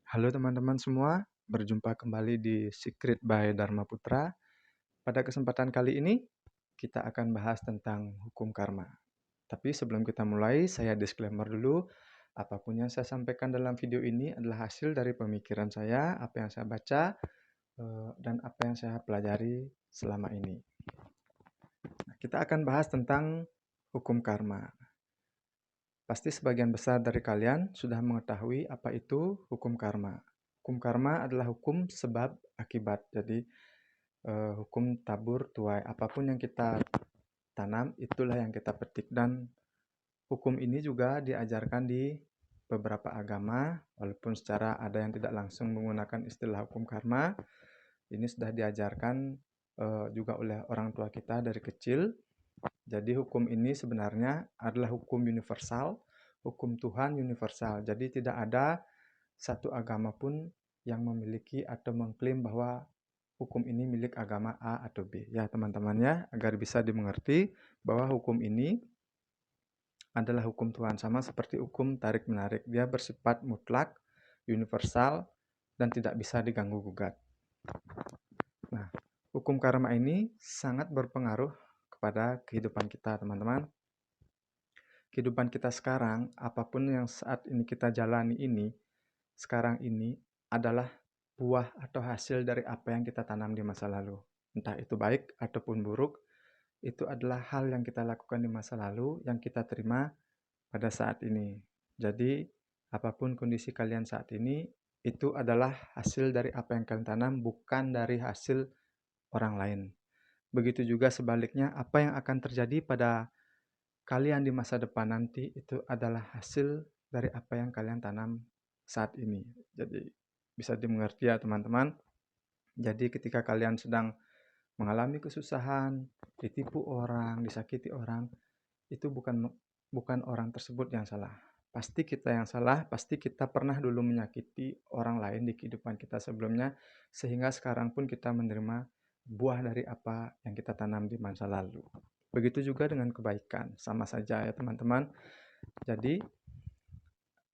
Halo teman-teman semua, berjumpa kembali di Secret by Dharma Putra. Pada kesempatan kali ini, kita akan bahas tentang hukum karma. Tapi sebelum kita mulai, saya disclaimer dulu. Apapun yang saya sampaikan dalam video ini adalah hasil dari pemikiran saya, apa yang saya baca, dan apa yang saya pelajari selama ini. Nah, kita akan bahas tentang hukum karma. Pasti sebagian besar dari kalian sudah mengetahui apa itu hukum karma. Hukum karma adalah hukum sebab akibat. Jadi hukum tabur tuai. Apapun yang kita tanam, itulah yang kita petik. Dan hukum ini juga diajarkan di beberapa agama, walaupun secara ada yang tidak langsung menggunakan istilah hukum karma. Ini sudah diajarkan juga oleh orang tua kita dari kecil. Jadi hukum ini sebenarnya adalah hukum universal, hukum Tuhan universal. Jadi tidak ada satu agama pun yang memiliki atau mengklaim bahwa hukum ini milik agama A atau B. Ya teman-teman ya, agar bisa dimengerti bahwa hukum ini adalah hukum Tuhan, sama seperti hukum tarik-menarik. Dia bersifat mutlak, universal, dan tidak bisa diganggu-gugat. Nah, hukum karma ini sangat berpengaruh kepada kehidupan kita, teman-teman. Kehidupan kita sekarang, apapun yang saat ini kita jalani ini, sekarang ini adalah buah atau hasil dari apa yang kita tanam di masa lalu. Entah itu baik ataupun buruk, itu adalah hal yang kita lakukan di masa lalu yang kita terima pada saat ini. Jadi, apapun kondisi kalian saat ini, itu adalah hasil dari apa yang kalian tanam, bukan dari hasil orang lain. Begitu juga sebaliknya, apa yang akan terjadi pada kalian di masa depan nanti itu adalah hasil dari apa yang kalian tanam saat ini. Jadi bisa dimengerti ya teman-teman. Jadi ketika kalian sedang mengalami kesusahan, ditipu orang, disakiti orang, itu bukan orang tersebut yang salah. Pasti kita yang salah, pasti kita pernah dulu menyakiti orang lain di kehidupan kita sebelumnya, sehingga sekarang pun kita menerima buah dari apa yang kita tanam di masa lalu. Begitu juga dengan kebaikan, sama saja ya teman-teman. Jadi,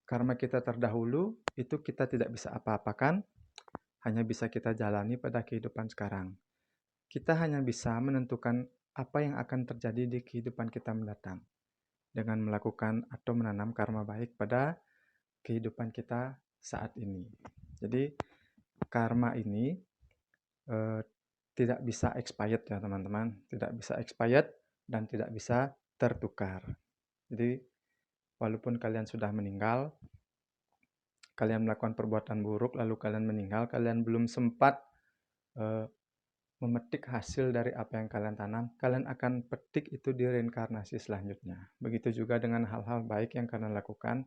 karma kita terdahulu, itu kita tidak bisa apa-apakan, hanya bisa kita jalani pada kehidupan sekarang. Kita hanya bisa menentukan apa yang akan terjadi di kehidupan kita mendatang dengan melakukan atau menanam karma baik pada kehidupan kita saat ini. Jadi, karma ini eh, tidak bisa expired ya teman-teman, tidak bisa expired dan tidak bisa tertukar. Jadi, walaupun kalian sudah meninggal, kalian melakukan perbuatan buruk, lalu kalian meninggal, kalian belum sempat eh, memetik hasil dari apa yang kalian tanam, kalian akan petik itu di reinkarnasi selanjutnya. Begitu juga dengan hal-hal baik yang kalian lakukan,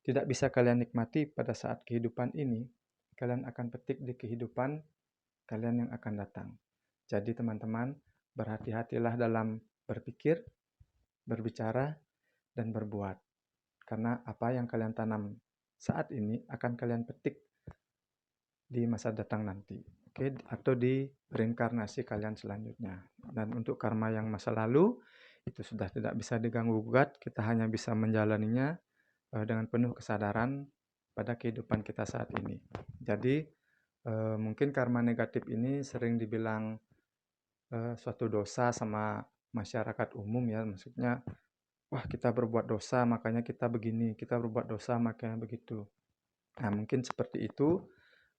tidak bisa kalian nikmati pada saat kehidupan ini, kalian akan petik di kehidupan kalian yang akan datang. Jadi teman-teman, berhati-hatilah dalam berpikir, berbicara, dan berbuat. Karena apa yang kalian tanam saat ini akan kalian petik di masa datang nanti. Oke, atau di reinkarnasi kalian selanjutnya. Dan untuk karma yang masa lalu, itu sudah tidak bisa diganggu-gugat, kita hanya bisa menjalaninya dengan penuh kesadaran pada kehidupan kita saat ini. Jadi, mungkin karma negatif ini sering dibilang suatu dosa sama masyarakat umum ya, maksudnya wah kita berbuat dosa makanya kita begini, kita berbuat dosa makanya begitu. Nah mungkin seperti itu,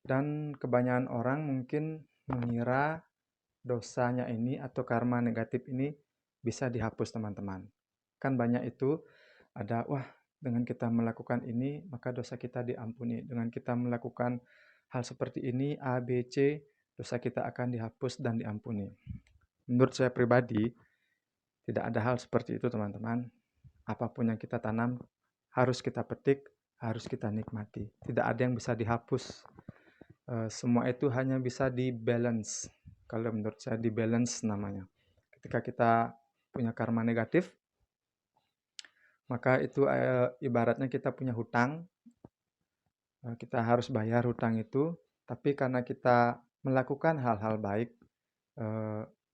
dan kebanyakan orang mungkin mengira dosanya ini atau karma negatif ini bisa dihapus teman-teman. Kan banyak itu ada, wah dengan kita melakukan ini maka dosa kita diampuni. Dengan kita melakukan hal seperti ini A, B, C, dosa kita akan dihapus dan diampuni. Menurut saya pribadi, tidak ada hal seperti itu teman-teman. Apapun yang kita tanam, harus kita petik, harus kita nikmati. Tidak ada yang bisa dihapus. Semua itu hanya bisa di-balance. Kalau menurut saya di-balance namanya. Ketika kita punya karma negatif, maka itu ibaratnya kita punya hutang. Kita harus bayar hutang itu, tapi karena kita melakukan hal-hal baik,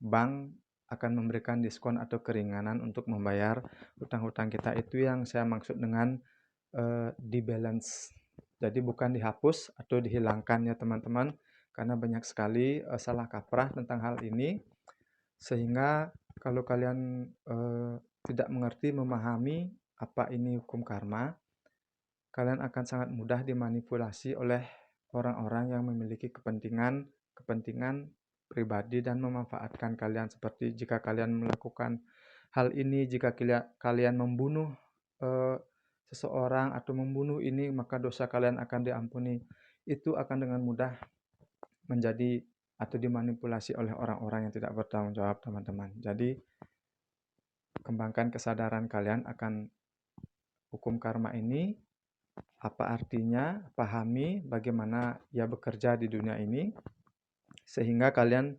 bank akan memberikan diskon atau keringanan untuk membayar hutang-hutang kita. Itu yang saya maksud dengan di balance. Jadi bukan dihapus atau dihilangkan ya teman-teman, karena banyak sekali, salah kaprah tentang hal ini, sehingga kalau kalian, tidak mengerti, memahami apa ini hukum karma, kalian akan sangat mudah dimanipulasi oleh orang-orang yang memiliki kepentingan kepentingan pribadi dan memanfaatkan kalian. Seperti jika kalian melakukan hal ini, jika kalian membunuh, eee, seseorang atau membunuh ini, maka dosa kalian akan diampuni. Itu akan dengan mudah menjadi atau dimanipulasi oleh orang-orang yang tidak bertanggung jawab, teman-teman. Jadi, kembangkan kesadaran kalian akan hukum karma ini, apa artinya, pahami bagaimana ia bekerja di dunia ini, sehingga kalian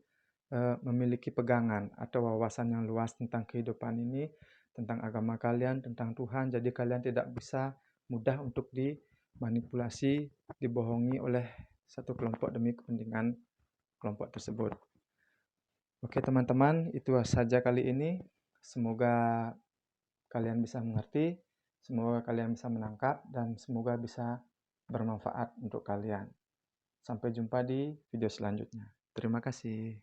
memiliki pegangan atau wawasan yang luas tentang kehidupan ini, tentang agama kalian, tentang Tuhan. Jadi kalian tidak bisa mudah untuk dimanipulasi, dibohongi oleh satu kelompok demi kepentingan kelompok tersebut. Oke teman-teman, itu saja kali ini. Semoga kalian bisa mengerti, semoga kalian bisa menangkap, dan semoga bisa bermanfaat untuk kalian. Sampai jumpa di video selanjutnya. Terima kasih.